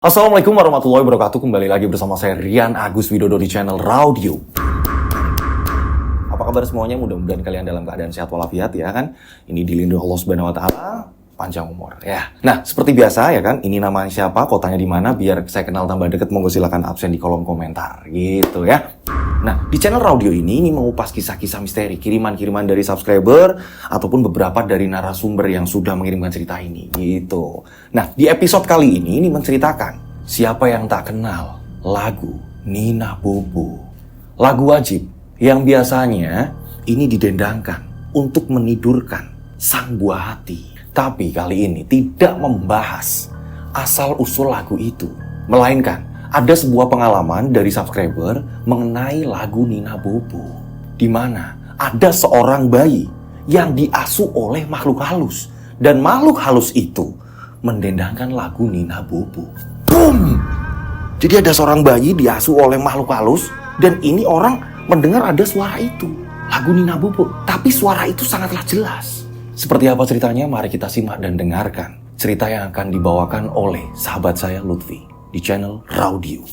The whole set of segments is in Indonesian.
Assalamualaikum warahmatullahi wabarakatuh. Kembali lagi bersama saya Rian Agus Widodo di channel Raudio. Apa kabar semuanya? Mudah-mudahan kalian dalam keadaan sehat walafiat ya kan. Ini dilindungi Allah Subhanahu wa taala, panjang umur ya. Nah, seperti biasa ya kan, ini namanya siapa, kotanya di mana, biar saya kenal tambah deket, monggo silakan absen di kolom komentar gitu ya. Nah, di channel Raudio ini mengupas kisah-kisah misteri, kiriman-kiriman dari subscriber ataupun beberapa dari narasumber yang sudah mengirimkan cerita ini gitu. Nah, di episode kali ini menceritakan siapa yang tak kenal lagu Nina Bobo. Lagu wajib yang biasanya ini didendangkan untuk menidurkan sang buah hati. Tapi kali ini tidak membahas asal-usul lagu itu, melainkan ada sebuah pengalaman dari subscriber mengenai lagu Nina Bobo, di mana ada seorang bayi yang diasuh oleh makhluk halus, dan makhluk halus itu mendendangkan lagu Nina Bobo. Boom! Jadi ada seorang bayi diasuh oleh makhluk halus, dan ini orang mendengar ada suara itu, lagu Nina Bobo, tapi suara itu sangatlah jelas. Seperti apa ceritanya? Mari kita simak dan dengarkan cerita yang akan dibawakan oleh sahabat saya Lutfi di channel Raudio.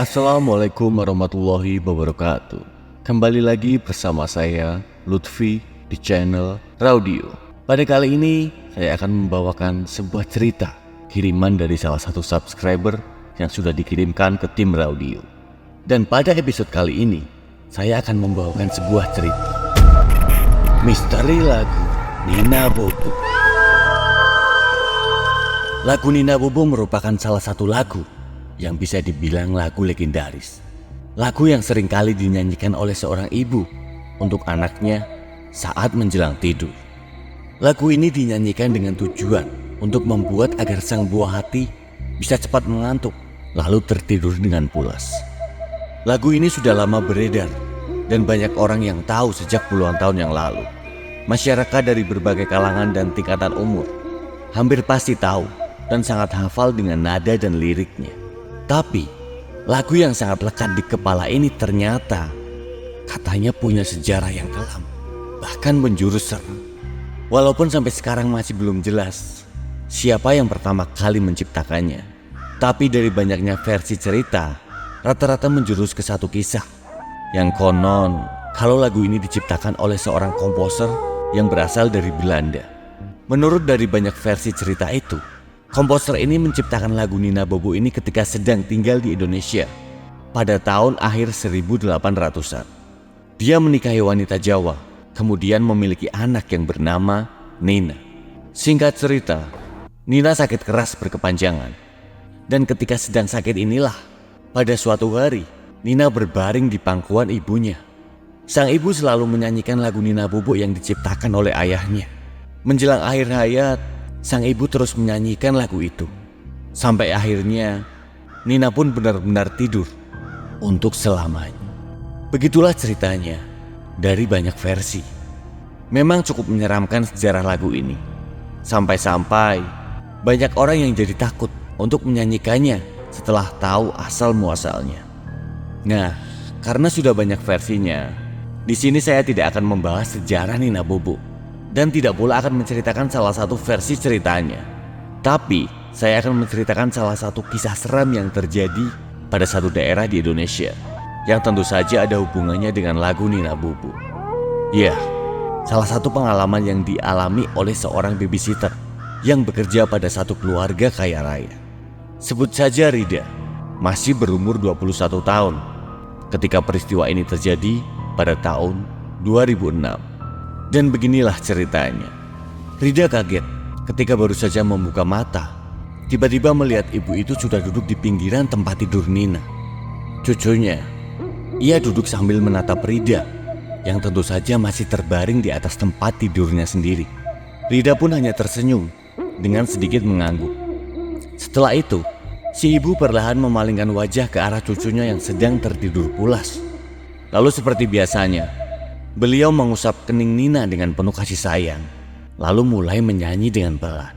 Assalamualaikum warahmatullahi wabarakatuh. Kembali lagi bersama saya Lutfi di channel Raudio. Pada kali ini saya akan membawakan sebuah cerita kiriman dari salah satu subscriber yang sudah dikirimkan ke tim Raudio. Dan pada episode kali ini saya akan membawakan sebuah cerita misteri lagu Nina Bobo. Lagu Nina Bobo merupakan salah satu lagu yang bisa dibilang lagu legendaris. Lagu yang sering kali dinyanyikan oleh seorang ibu untuk anaknya saat menjelang tidur. Lagu ini dinyanyikan dengan tujuan untuk membuat agar sang buah hati bisa cepat mengantuk lalu tertidur dengan pulas. Lagu ini sudah lama beredar dan banyak orang yang tahu sejak puluhan tahun yang lalu. Masyarakat dari berbagai kalangan dan tingkatan umur hampir pasti tahu dan sangat hafal dengan nada dan liriknya. Tapi lagu yang sangat lekat di kepala ini ternyata katanya punya sejarah yang kelam, bahkan menjurus serem. Walaupun sampai sekarang masih belum jelas siapa yang pertama kali menciptakannya, tapi dari banyaknya versi cerita rata-rata menjurus ke satu kisah yang konon kalau lagu ini diciptakan oleh seorang komposer yang berasal dari Belanda. Menurut dari banyak versi cerita itu, komposer ini menciptakan lagu Nina Bobo ini ketika sedang tinggal di Indonesia pada tahun akhir 1800-an. Dia menikahi wanita Jawa, kemudian memiliki anak yang bernama Nina. Singkat cerita, Nina sakit keras berkepanjangan. Dan ketika sedang sakit inilah, pada suatu hari, Nina berbaring di pangkuan ibunya. Sang ibu selalu menyanyikan lagu Nina Bobo yang diciptakan oleh ayahnya. Menjelang akhir hayat, sang ibu terus menyanyikan lagu itu. Sampai akhirnya, Nina pun benar-benar tidur untuk selamanya. Begitulah ceritanya dari banyak versi. Memang cukup menyeramkan sejarah lagu ini. Sampai-sampai banyak orang yang jadi takut untuk menyanyikannya setelah tahu asal muasalnya. Nah, karena sudah banyak versinya, di sini saya tidak akan membahas sejarah Nina Bobo dan tidak pula akan menceritakan salah satu versi ceritanya. Tapi saya akan menceritakan salah satu kisah seram yang terjadi pada satu daerah di Indonesia yang tentu saja ada hubungannya dengan lagu Nina Bobo. Ya, salah satu pengalaman yang dialami oleh seorang babysitter yang bekerja pada satu keluarga kaya raya. Sebut saja Rida, masih berumur 21 tahun ketika peristiwa ini terjadi pada tahun 2006. Dan beginilah ceritanya. Rida kaget ketika baru saja membuka mata, tiba-tiba melihat ibu itu sudah duduk di pinggiran tempat tidur Nina, cucunya. Ia duduk sambil menatap Rida yang tentu saja masih terbaring di atas tempat tidurnya sendiri. Rida pun hanya tersenyum dengan sedikit mengangguk. Setelah itu, si ibu perlahan memalingkan wajah ke arah cucunya yang sedang tertidur pulas. Lalu seperti biasanya, beliau mengusap kening Nina dengan penuh kasih sayang, lalu mulai menyanyi dengan pelan.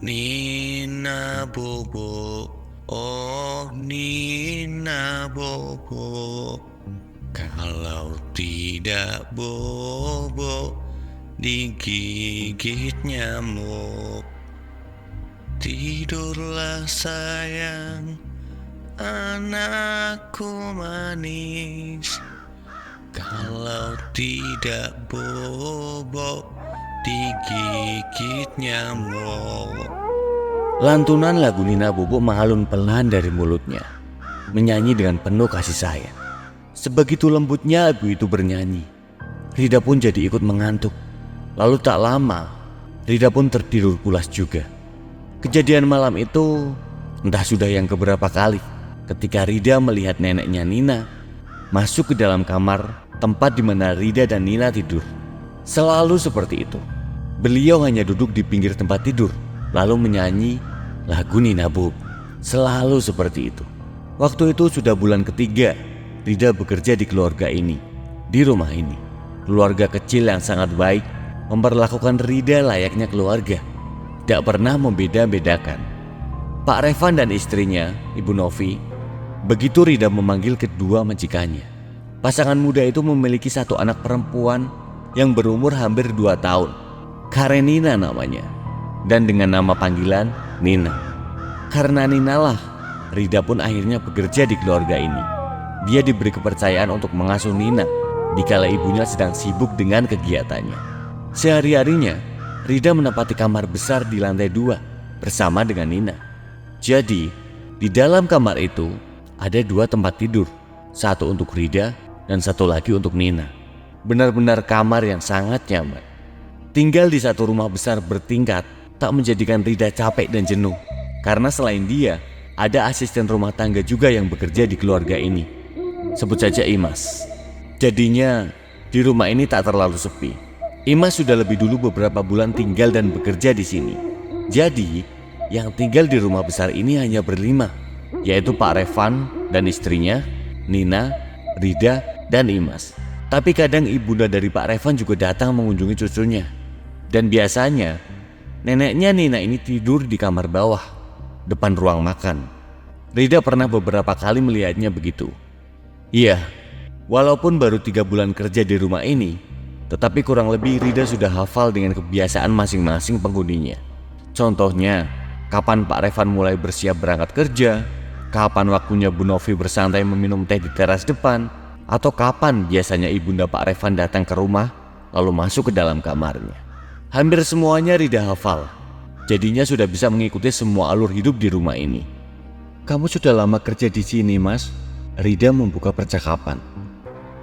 Nina Bobo, oh Nina Bobo, kalau tidak Bobo, digigit nyamuk. Tidurlah sayang, anakku manis. Kalau tidak bobo, digigit nyamuk. Lantunan lagu Nina Bobo mengalun pelan dari mulutnya, menyanyi dengan penuh kasih sayang. Sebegitu lembutnya lagu itu bernyanyi, Rida pun jadi ikut mengantuk. Lalu tak lama, Rida pun tertidur pulas juga. Kejadian malam itu entah sudah yang keberapa kali ketika Rida melihat neneknya Nina masuk ke dalam kamar tempat di mana Rida dan Nina tidur. Selalu seperti itu. Beliau hanya duduk di pinggir tempat tidur lalu menyanyi lagu Nina Bobo. Selalu seperti itu. Waktu itu sudah bulan ketiga Rida bekerja di keluarga ini, di rumah ini. Keluarga kecil yang sangat baik, memperlakukan Rida layaknya keluarga, tidak pernah membeda-bedakan. Pak Revan dan istrinya, Ibu Novi, begitu Rida memanggil kedua majikannya. Pasangan muda itu memiliki satu anak perempuan yang berumur hampir 2 tahun, Karenina namanya, dan dengan nama panggilan Nina. Karena Nina lah, Rida pun akhirnya bekerja di keluarga ini. Dia diberi kepercayaan untuk mengasuh Nina dikala ibunya sedang sibuk dengan kegiatannya. Sehari-harinya, Rida menempati kamar besar di lantai 2 bersama dengan Nina. Jadi, di dalam kamar itu ada 2 tempat tidur, satu untuk Rida dan satu lagi untuk Nina. Benar-benar kamar yang sangat nyaman. Tinggal di satu rumah besar bertingkat tak menjadikan Rida capek dan jenuh, karena selain dia, ada asisten rumah tangga juga yang bekerja di keluarga ini. Sebut saja Imas. Jadinya, di rumah ini tak terlalu sepi. Imas sudah lebih dulu beberapa bulan tinggal dan bekerja di sini. Jadi, yang tinggal di rumah besar ini hanya berlima, yaitu Pak Revan dan istrinya, Nina, Rida, dan Imas. Tapi kadang ibunda dari Pak Revan juga datang mengunjungi cucunya. Dan biasanya, neneknya Nina ini tidur di kamar bawah, depan ruang makan. Rida pernah beberapa kali melihatnya begitu. Iya, walaupun baru 3 bulan kerja di rumah ini, tetapi kurang lebih Rida sudah hafal dengan kebiasaan masing-masing penghuninya. Contohnya, kapan Pak Revan mulai bersiap berangkat kerja, kapan waktunya Bu Novi bersantai meminum teh di teras depan, atau kapan biasanya ibunda Pak Revan datang ke rumah lalu masuk ke dalam kamarnya. Hampir semuanya Rida hafal, jadinya sudah bisa mengikuti semua alur hidup di rumah ini. Kamu sudah lama kerja di sini, Mas? Rida membuka percakapan.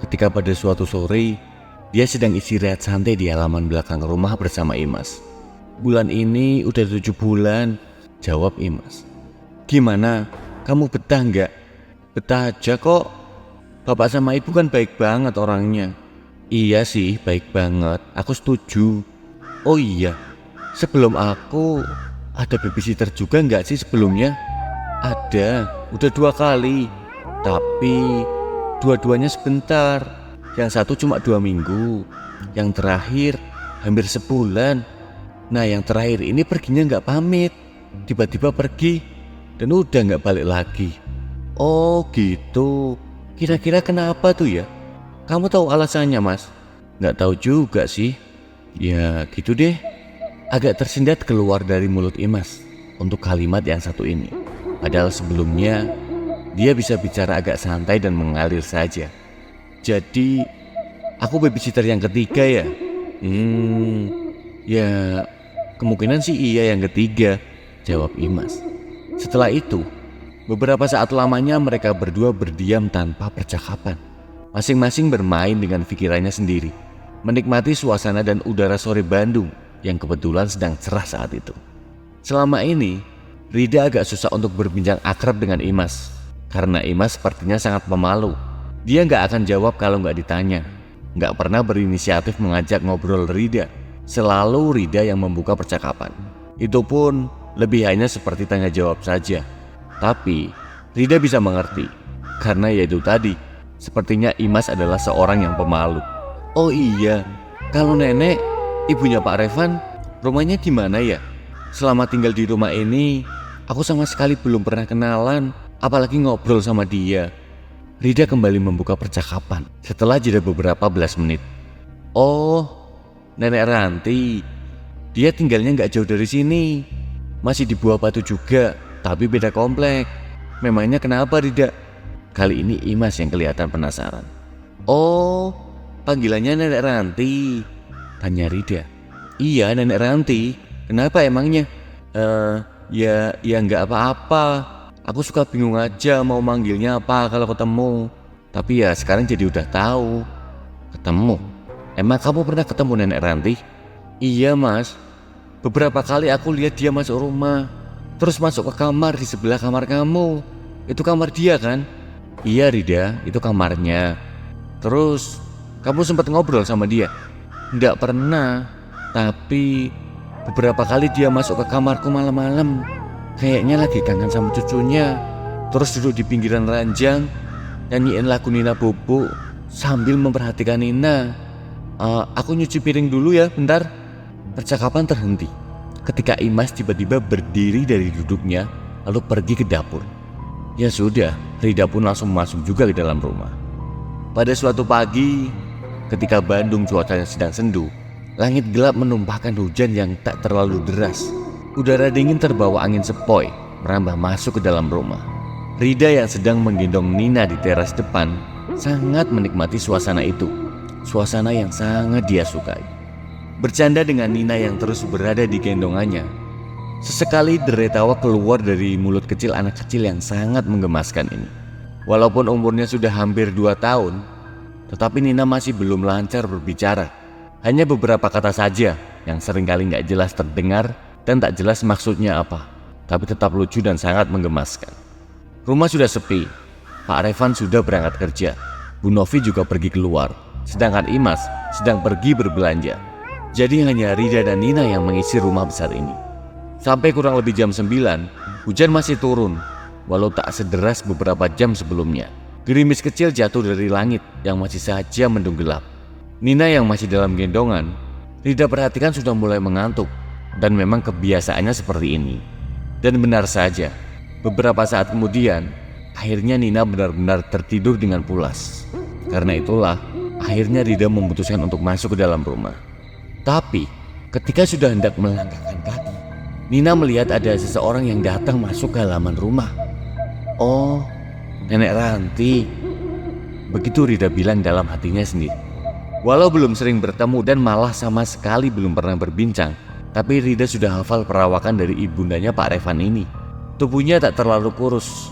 Ketika pada suatu sore, dia sedang istirahat santai di halaman belakang rumah bersama Imas. Bulan ini udah 7 bulan, jawab Imas. Gimana? Kamu betah nggak? Betah aja kok. Bapak sama ibu kan baik banget orangnya. Iya sih, baik banget. Aku setuju. Oh iya, sebelum aku ada babysitter juga nggak sih sebelumnya? Ada, udah 2 kali. Tapi dua-duanya sebentar. Yang satu cuma 2 minggu, yang terakhir hampir sebulan. Nah yang terakhir ini perginya nggak pamit, tiba-tiba pergi dan udah nggak balik lagi. Oh gitu. Kira-kira kenapa tuh ya? Kamu tahu alasannya, Mas? Nggak tahu juga sih. Ya gitu deh. Agak tersendat keluar dari mulut Imas untuk kalimat yang satu ini. Padahal sebelumnya dia bisa bicara agak santai dan mengalir saja. Jadi aku babysitter yang ketiga ya? Ya kemungkinan sih iya yang ketiga, jawab Imas. Setelah itu, beberapa saat lamanya mereka berdua berdiam tanpa percakapan. Masing-masing bermain dengan pikirannya sendiri, menikmati suasana dan udara sore Bandung yang kebetulan sedang cerah saat itu. Selama ini, Rida agak susah untuk berbincang akrab dengan Imas, karena Imas sepertinya sangat pemalu. Dia gak akan jawab kalau gak ditanya, gak pernah berinisiatif mengajak ngobrol Rida. Selalu Rida yang membuka percakapan. Itu pun lebih hanya seperti tanya jawab saja. Tapi Rida bisa mengerti, karena yaitu tadi, sepertinya Imas adalah seorang yang pemalu. Oh iya, kalau nenek, ibunya Pak Revan, rumahnya di mana ya? Selama tinggal di rumah ini, aku sama sekali belum pernah kenalan, apalagi ngobrol sama dia. Rida kembali membuka percakapan setelah jeda beberapa belas menit. Oh, Nenek Ranti. Dia tinggalnya nggak jauh dari sini. Masih di Buah Batu juga, tapi beda komplek. Memangnya kenapa, Rida? Kali ini Imas yang kelihatan penasaran. Oh, panggilannya Nenek Ranti, tanya Rida. Iya, Nenek Ranti. Kenapa emangnya? Ya nggak apa-apa. Aku suka bingung aja mau manggilnya apa kalau ketemu. Tapi ya sekarang jadi udah tahu. Ketemu? Emang kamu pernah ketemu Nenek Ranti? Iya, Mas. Beberapa kali aku lihat dia masuk rumah, terus masuk ke kamar di sebelah kamar kamu. Itu kamar dia kan? Iya, Rida, itu kamarnya. Terus kamu sempat ngobrol sama dia? Nggak pernah. Tapi beberapa kali dia masuk ke kamarku malam-malam. Kayaknya lagi kangen sama cucunya. Terus duduk di pinggiran ranjang, nyanyiin lagu Nina Bobo sambil memperhatikan Nina. Aku nyuci piring dulu ya, bentar. Percakapan terhenti ketika Imas tiba-tiba berdiri dari duduknya lalu pergi ke dapur. Ya sudah, Rida pun langsung masuk juga ke dalam rumah. Pada suatu pagi, ketika Bandung cuacanya sedang sendu, langit gelap menumpahkan hujan yang tak terlalu deras. Udara dingin terbawa angin sepoi merambah masuk ke dalam rumah. Rida yang sedang menggendong Nina di teras depan sangat menikmati suasana itu. Suasana yang sangat dia sukai. Bercanda dengan Nina yang terus berada di gendongannya. Sesekali derai tawa keluar dari mulut kecil anak kecil yang sangat menggemaskan ini. Walaupun umurnya sudah hampir 2 tahun, tetapi Nina masih belum lancar berbicara. Hanya beberapa kata saja yang seringkali gak jelas terdengar dan tak jelas maksudnya apa, tapi tetap lucu dan sangat menggemaskan. Rumah sudah sepi, Pak Revan sudah berangkat kerja, Bu Novi juga pergi keluar, sedangkan Imas sedang pergi berbelanja. Jadi hanya Rida dan Nina yang mengisi rumah besar ini. Sampai kurang lebih jam 9, hujan masih turun, walau tak sederas beberapa jam sebelumnya. Gerimis kecil jatuh dari langit yang masih saja mendung gelap. Nina yang masih dalam gendongan, Rida perhatikan sudah mulai mengantuk, dan memang kebiasaannya seperti ini. Dan benar saja, beberapa saat kemudian, akhirnya Nina benar-benar tertidur dengan pulas. Karena itulah, akhirnya Rida memutuskan untuk masuk ke dalam rumah. Tapi, ketika sudah hendak melangkahkan kaki, Nina melihat ada seseorang yang datang masuk ke halaman rumah. Oh, Nenek Ranti. Begitu Rida bilang dalam hatinya sendiri. Walau belum sering bertemu dan malah sama sekali belum pernah berbincang, tapi Rida sudah hafal perawakan dari ibundanya Pak Revan ini. Tubuhnya tak terlalu kurus.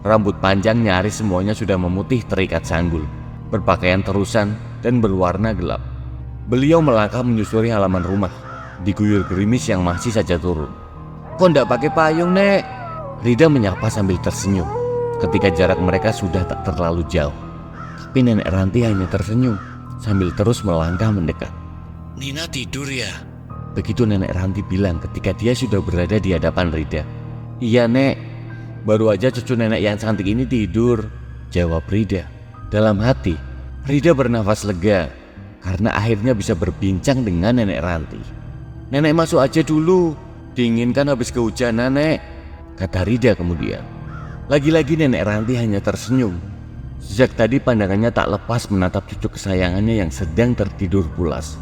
Rambut panjang nyaris semuanya sudah memutih terikat sanggul, berpakaian terusan dan berwarna gelap. Beliau melangkah menyusuri halaman rumah, diguyur gerimis yang masih saja turun. Kok ndak pakai payung, Nek? Rida menyapa sambil tersenyum ketika jarak mereka sudah tak terlalu jauh. Tapi Nenek Ranti hanya tersenyum sambil terus melangkah mendekat. Nina tidur ya? Begitu Nenek Ranti bilang ketika dia sudah berada di hadapan Rida. Iya, Nek. Baru aja cucu nenek yang cantik ini tidur, jawab Rida. Dalam hati, Rida bernafas lega karena akhirnya bisa berbincang dengan Nenek Ranti. Nenek masuk aja dulu, dingin kan habis kehujanan, Nek, kata Rida kemudian. Lagi-lagi Nenek Ranti hanya tersenyum. Sejak tadi pandangannya tak lepas menatap cucu kesayangannya yang sedang tertidur pulas.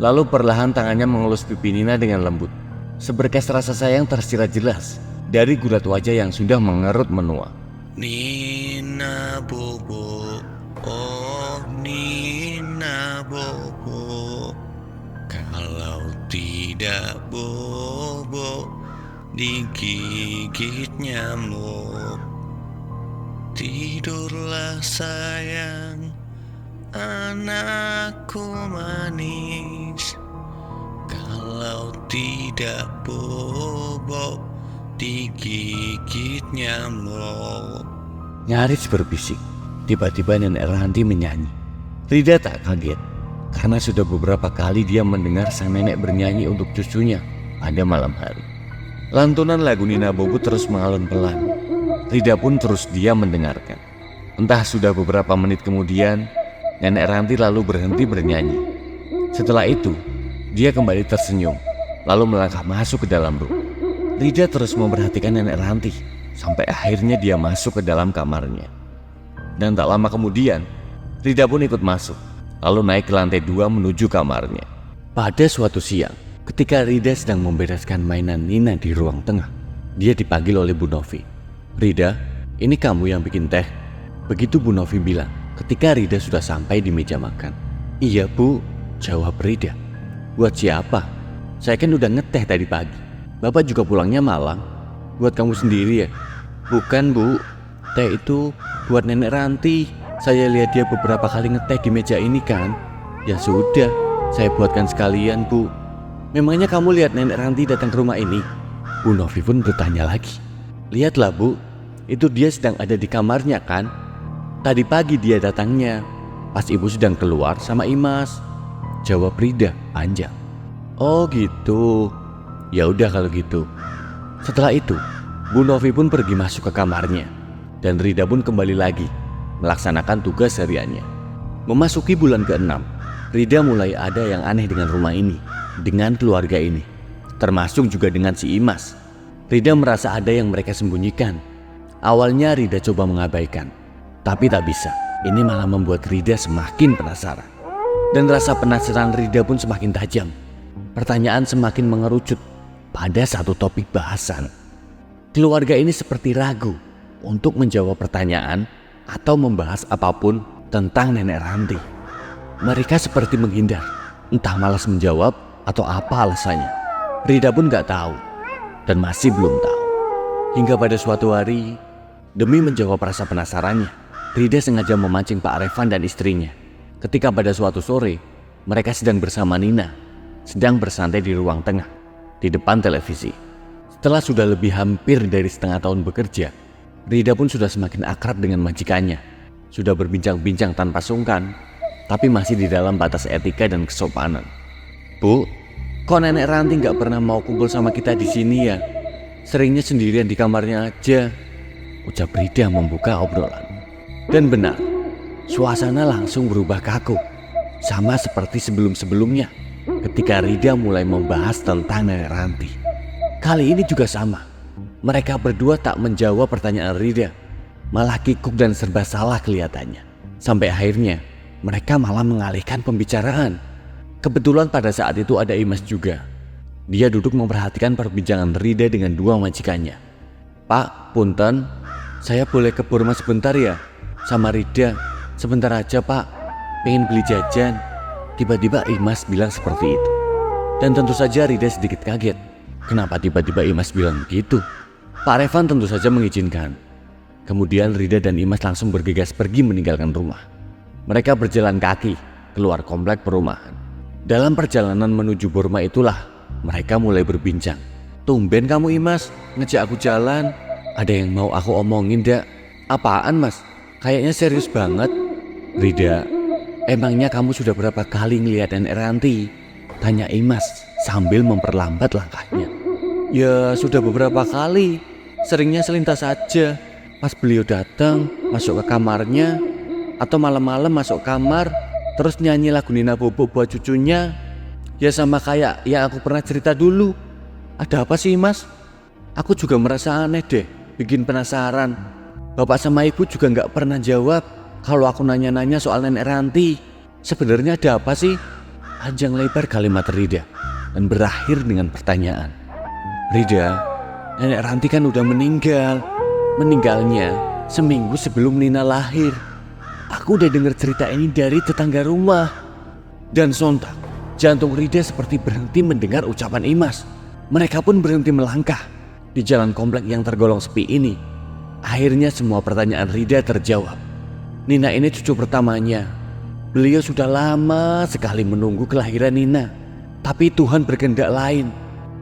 Lalu perlahan tangannya mengelus pipi Nina dengan lembut. Seberkas rasa sayang tersirat jelas dari gurat wajah yang sudah mengerut menua. Nina Bobo, oh Nina Bobo, kalau tidak bobo digigit nyamuk. Tidurlah sayang, anakku manis, kalau tidak bobo digigit nyamuk. Nyaris berbisik, tiba-tiba Nenek Ranti menyanyi. Rida tak kaget, karena sudah beberapa kali dia mendengar sang nenek bernyanyi untuk cucunya pada malam hari. Lantunan lagu Nina Bobo terus mengalun pelan. Rida pun terus diam mendengarkan. Entah sudah beberapa menit kemudian, Nenek Ranti lalu berhenti bernyanyi. Setelah itu, dia kembali tersenyum, lalu melangkah masuk ke dalam rumah. Rida terus memperhatikan Nenek Ranti sampai akhirnya dia masuk ke dalam kamarnya. Dan tak lama kemudian, Rida pun ikut masuk, lalu naik ke lantai 2 menuju kamarnya. Pada suatu siang, ketika Rida sedang membereskan mainan Nina di ruang tengah, dia dipanggil oleh Bu Novi. "Rida, ini kamu yang bikin teh?" Begitu Bu Novi bilang ketika Rida sudah sampai di meja makan. "Iya Bu," jawab Rida. "Buat siapa? Saya kan udah ngeteh tadi pagi. Bapak juga pulangnya malam. Buat kamu sendiri ya?" "Bukan Bu, teh itu buat Nenek Ranti. Saya lihat dia beberapa kali ngeteh di meja ini kan. Ya sudah, saya buatkan sekalian Bu." "Memangnya kamu lihat Nenek Ranti datang ke rumah ini?" Bu Novi pun bertanya lagi. "Lihatlah Bu, itu dia sedang ada di kamarnya kan? Tadi pagi dia datangnya, pas ibu sedang keluar sama Imas," jawab Rida panjang. "Oh gitu, ya udah kalau gitu." Setelah itu, Bu Novi pun pergi masuk ke kamarnya, dan Rida pun kembali lagi melaksanakan tugas hariannya. Memasuki bulan ke-6, Rida mulai ada yang aneh dengan rumah ini, dengan keluarga ini, termasuk juga dengan si Imas. Rida merasa ada yang mereka sembunyikan. Awalnya Rida coba mengabaikan, tapi tak bisa. Ini malah membuat Rida semakin penasaran. Dan rasa penasaran Rida pun semakin tajam. Pertanyaan semakin mengerucut pada satu topik bahasan. Keluarga ini seperti ragu untuk menjawab pertanyaan atau membahas apapun tentang Nenek Ranti. Mereka seperti menghindar, entah malas menjawab atau apa alasannya. Rida pun gak tahu dan masih belum tahu. Hingga pada suatu hari, demi menjawab rasa penasarannya, Rida sengaja memancing Pak Revan dan istrinya. Ketika pada suatu sore, mereka sedang bersama Nina, sedang bersantai di ruang tengah, di depan televisi. Setelah sudah lebih hampir dari setengah tahun bekerja, Rida pun sudah semakin akrab dengan majikannya. Sudah berbincang-bincang tanpa sungkan, tapi masih di dalam batas etika dan kesopanan. "Bu, kok Nenek Ranti gak pernah mau kumpul sama kita di sini ya? Seringnya sendirian di kamarnya aja," ucap Rida membuka obrolan. Dan benar, suasana langsung berubah kaku, sama seperti sebelum-sebelumnya ketika Rida mulai membahas tentang Nenek Ranti. Kali ini juga sama. Mereka berdua tak menjawab pertanyaan Rida, malah kikuk dan serba salah kelihatannya. Sampai akhirnya mereka malah mengalihkan pembicaraan. Kebetulan pada saat itu ada Imas juga. Dia duduk memperhatikan perbincangan Rida dengan dua majikannya. "Pak, punten, saya boleh ke Burma sebentar ya? Sama Rida, sebentar aja Pak, pengen beli jajan." Tiba-tiba Imas bilang seperti itu. Dan tentu saja Rida sedikit kaget. Kenapa tiba-tiba Imas bilang begitu? Pak Revan tentu saja mengizinkan. Kemudian Rida dan Imas langsung bergegas pergi meninggalkan rumah. Mereka berjalan kaki keluar komplek perumahan. Dalam perjalanan menuju Burma itulah mereka mulai berbincang. "Tumben kamu Imas, ngejak aku jalan. Ada yang mau aku omongin dak?" "Apaan Mas? Kayaknya serius banget." "Rida, emangnya kamu sudah berapa kali ngelihat Nenek Ranti?" tanya Imas sambil memperlambat langkahnya. "Ya sudah beberapa kali, seringnya selintas saja. Pas beliau datang, masuk ke kamarnya, atau malam-malam masuk kamar, terus nyanyi lagu Nina Bobo buat cucunya. Ya sama kayak yang aku pernah cerita dulu." "Ada apa sih Mas? Aku juga merasa aneh deh, bikin penasaran. Bapak sama ibu juga gak pernah jawab kalau aku nanya-nanya soal Nenek Ranti. Sebenarnya ada apa sih?" Panjang lebar kalimat Rida dan berakhir dengan pertanyaan. "Rida, Nenek Ranti kan udah meninggal. Meninggalnya seminggu sebelum Nina lahir. Aku udah dengar cerita ini dari tetangga rumah." Dan sontak, jantung Rida seperti berhenti mendengar ucapan Imas. Mereka pun berhenti melangkah di jalan komplek yang tergolong sepi ini. Akhirnya semua pertanyaan Rida terjawab. Nina ini cucu pertamanya. Beliau sudah lama sekali menunggu kelahiran Nina. Tapi Tuhan berkehendak lain.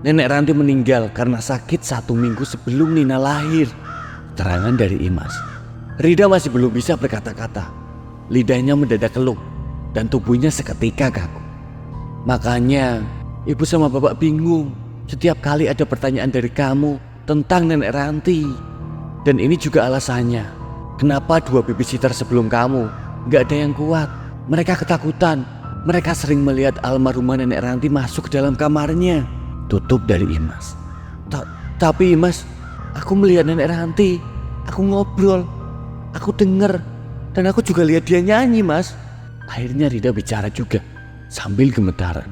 Nenek Ranti meninggal karena sakit 1 minggu sebelum Nina lahir. Keterangan dari Imas. Rida masih belum bisa berkata-kata. Lidahnya mendadak keluh dan tubuhnya seketika kaku. "Makanya ibu sama bapak bingung setiap kali ada pertanyaan dari kamu tentang Nenek Ranti. Dan ini juga alasannya kenapa 2 babysitter sebelum kamu gak ada yang kuat. Mereka ketakutan. Mereka sering melihat almarhumah Nenek Ranti masuk ke dalam kamarnya," tutup dari Imas. Tapi Imas, aku melihat Nenek Ranti. Aku ngobrol, aku denger, dan aku juga lihat dia nyanyi Mas." Akhirnya Rida bicara juga sambil gemetaran.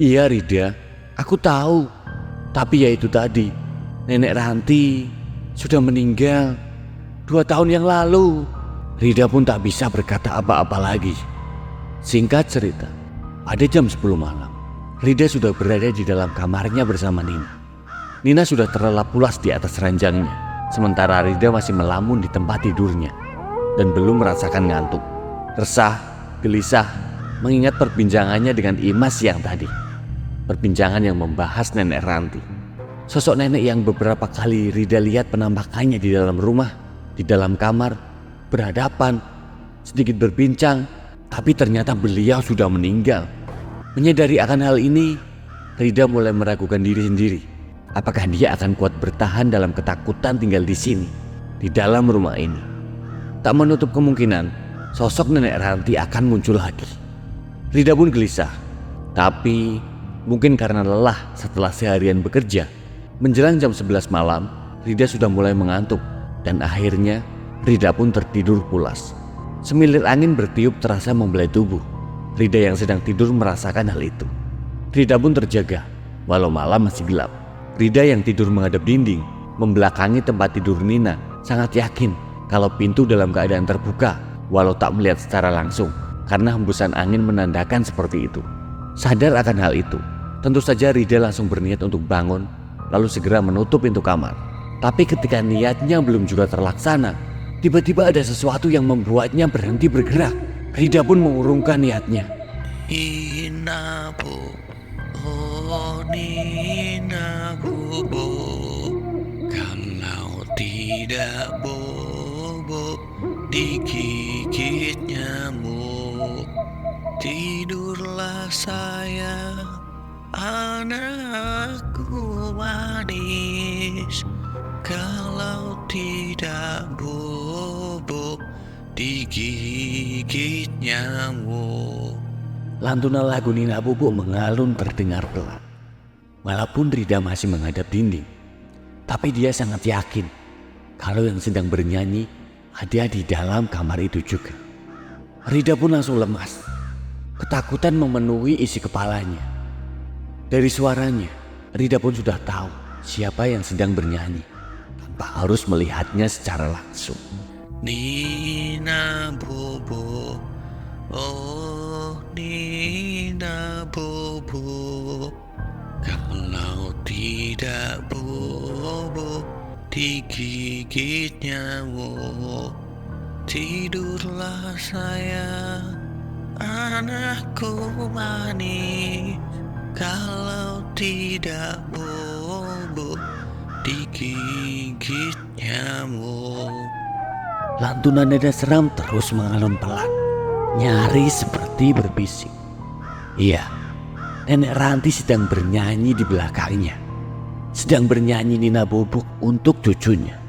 Iya Rida, aku tahu. Tapi ya itu tadi, Nenek Ranti sudah meninggal 2 tahun yang lalu. Rida pun tak bisa berkata apa-apa lagi. Singkat cerita, pada jam 10 malam, Rida sudah berada di dalam kamarnya bersama Nina. Nina sudah terlelap pulas di atas ranjangnya, sementara Rida masih melamun di tempat tidurnya dan belum merasakan ngantuk. Resah, gelisah, mengingat perbincangannya dengan Imas siang tadi. Perbincangan yang membahas Nenek Ranti. Sosok nenek yang beberapa kali Rida lihat penampakannya di dalam rumah, di dalam kamar, berhadapan, sedikit berbincang, tapi ternyata beliau sudah meninggal. Menyadari akan hal ini, Rida mulai meragukan diri sendiri. Apakah dia akan kuat bertahan dalam ketakutan tinggal di sini, di dalam rumah ini? Tak menutup kemungkinan, sosok Nenek Ranti akan muncul lagi. Rida pun gelisah, tapi mungkin karena lelah setelah seharian bekerja. Menjelang jam 11 malam, Rida sudah mulai mengantuk dan akhirnya Rida pun tertidur pulas. Semilir angin bertiup terasa membelai tubuh. Rida yang sedang tidur merasakan hal itu. Rida pun terjaga, walau malam masih gelap. Rida yang tidur menghadap dinding, membelakangi tempat tidur Nina, sangat yakin kalau pintu dalam keadaan terbuka, walau tak melihat secara langsung, karena hembusan angin menandakan seperti itu. Sadar akan hal itu, tentu saja Rida langsung berniat untuk bangun, lalu segera menutup pintu kamar. Tapi ketika niatnya belum juga terlaksana, tiba-tiba ada sesuatu yang membuatnya berhenti bergerak. Rida pun mengurungkan niatnya. Nina bu, oh Nina bu, kalau tidak bobo digigit nyamuk, tidurlah sayang, anakku manis. Kalau tidak bobo digigit nyamuk. Lantunan lagu Nina Bobo mengalun terdengar pelan. Walaupun Rida masih menghadap dinding, tapi dia sangat yakin kalau yang sedang bernyanyi ada di dalam kamar itu juga. Rida pun langsung lemas. Ketakutan memenuhi isi kepalanya. Dari suaranya, Rida pun sudah tahu siapa yang sedang bernyanyi tanpa harus melihatnya secara langsung. Nina Bobo, oh Nina Bobo, kalau tidak bobo digigit nyamuk, tidurlah sayang, anakku manis. Kalau tidak bobo digigit nyamuk. Lantunan nada seram terus mengalun pelan, nyaris seperti berbisik. Iya, Nenek Ranti sedang bernyanyi di belakangnya. Sedang bernyanyi Nina Bobok untuk cucunya.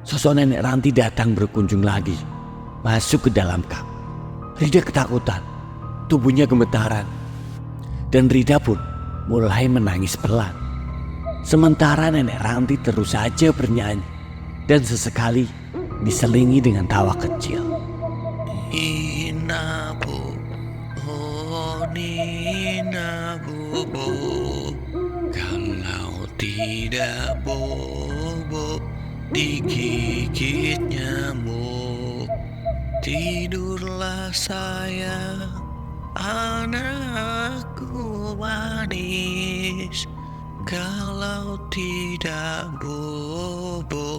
Sosok Nenek Ranti datang berkunjung lagi, masuk ke dalam kamar. Rida ketakutan, tubuhnya gemetaran. Dan Rida pun mulai menangis pelan. Sementara Nenek Ranti terus saja bernyanyi dan sesekali diselingi dengan tawa kecil. Nina bu, oh Nina Bobo, kalau tidak bobo digigit nyamuk, tidurlah sayang, anakku manis. Kalau tidak bobo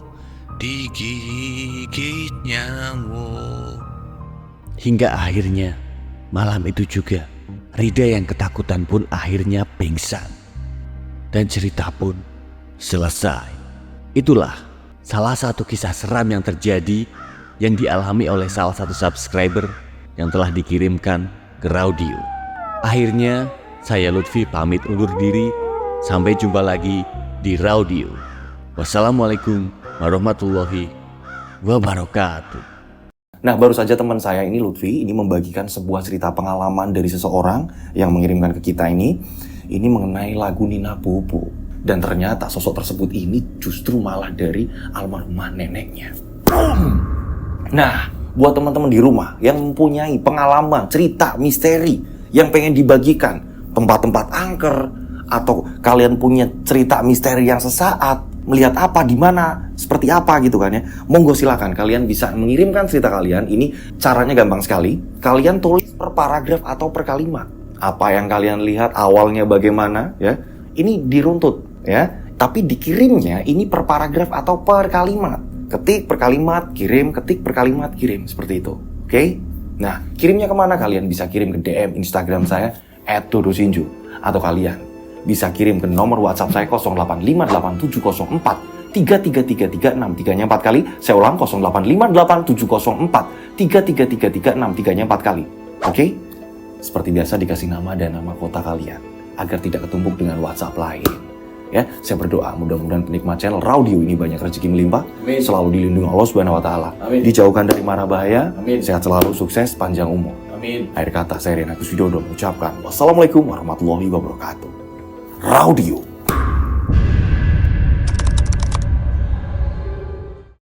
digigit nyamuk. Hingga akhirnya malam itu juga Rida yang ketakutan pun akhirnya pingsan. Dan cerita pun selesai. Itulah salah satu kisah seram yang terjadi yang dialami oleh salah satu subscriber yang telah dikirimkan ke Raudio. Akhirnya saya Lutfi pamit undur diri. Sampai jumpa lagi di Raudio. Wassalamualaikum warahmatullahi wabarakatuh. Nah, baru saja teman saya ini Lutfi ini membagikan sebuah cerita pengalaman dari seseorang yang mengirimkan ke kita ini mengenai lagu Nina Bobo. Dan ternyata sosok tersebut ini justru malah dari almarhumah neneknya. Nah, buat teman-teman di rumah yang mempunyai pengalaman, cerita, misteri yang pengen dibagikan, tempat-tempat angker, atau kalian punya cerita misteri yang sesaat, melihat apa, di mana, seperti apa gitu kan ya. Monggo silakan kalian bisa mengirimkan cerita kalian. Ini caranya gampang sekali. Kalian tulis per paragraf atau per kalimat. Apa yang kalian lihat, awalnya bagaimana ya. Ini diruntut ya. Tapi dikirimnya ini per paragraf atau per kalimat. Ketik per kalimat, kirim, ketik per kalimat, kirim. Seperti itu. Oke? Nah, kirimnya kemana? Kalian bisa kirim ke DM Instagram saya @dodosinju. Atau kalian bisa kirim ke nomor WhatsApp saya 085870433336, 3-nya 4 kali. Saya ulang, 085870433336, 3-nya 4 kali. Oke? Seperti biasa dikasih nama dan nama kota kalian agar tidak ketumpuk dengan WhatsApp lain. Ya, saya berdoa mudah-mudahan penikmat channel Raudio ini banyak rezeki melimpah, Amin. selalu dilindungi Allah Subhanahu wa taala, Amin. dijauhkan dari mara bahaya, Amin. sehat selalu, sukses, panjang umur. Amin. Akhir kata saya Rian Agus Widodo mengucapkan wassalamualaikum warahmatullahi wabarakatuh. Raudio.